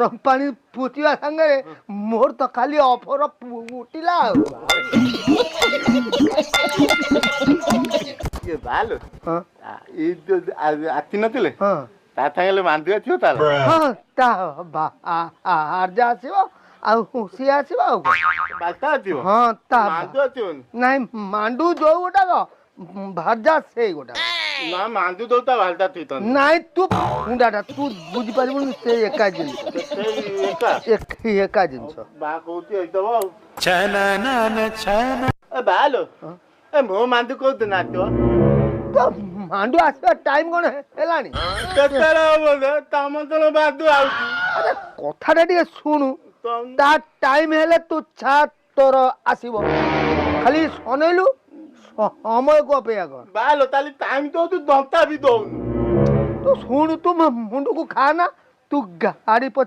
ଗରମ ପାଣି ପୋତିବା ସାଙ୍ଗରେ ମୋର ତ ଖାଲି ଅଫର ଉଠିଲା ଆଉ ଇଏ ବାଲ ହଁ ଏଇ ଆସି ନଥିଲେ ହଁ ତା ସାଙ୍ଗରେ ମାଣ୍ଡୁ ଆସିବ ତାର ହଁ ତା ଆର୍ଜା ଆସିବ ଆଉ ସିଏ ଆସିବ ଆଉ ବାଲଟା ଆସିବ ହଁ ତା ମାଣ୍ଡୁ ଆସିବନି ନାଇଁ ମାଣ୍ଡୁ ଯୋଉ ଗୋଟାକ ଭାଜା ସେଇ ଗୋଟାକ ନା ମାଣ୍ଡୁ ଦଉ ତା ବାଲଟା ଥିତନ୍ତି ନାଇଁ ତୁ ମୁଣ୍ଡାଟା ତୁ ବୁଝିପାରିବୁନି ସେ ଏକା ଜିନିଷ ସେଇ ଏକା ଏକା ଜିନିଷ ବା କହୁଛି ହେଇଥିବ ଆଉ ଏ ବାଲ ଏ ମୋ ମାଣ୍ଡୁ କହୁଛୁ ନାଚ ତ ମାଣ୍ଡୁ ଆସିବା ଟାଇମ କଣ ହେଲାଣି କେତେବେଳେ ହବ ତମ ତଳ ବାଦୁ ଆଉଛି ଆରେ କଥାଟା ଟିକେ ଶୁଣୁ ତମ- ତା ଟାଇମ ହେଲେ ତୁ ଛା ତୋର ଆସିବ ଖାଲି ଶୁଣେଇଲୁ ସମୟକୁ ଅପେକ୍ଷା କର ବାଲ ତାହେଲେ ଟାଇମ ଦଉଛୁ ଦନ୍ତା ବି ଦଉନୁ ତୁ ଶୁଣୁ ତୁ ମୋ ମୁଣ୍ଡକୁ ଖା ନା ତୁ ଗାଡି ପଛ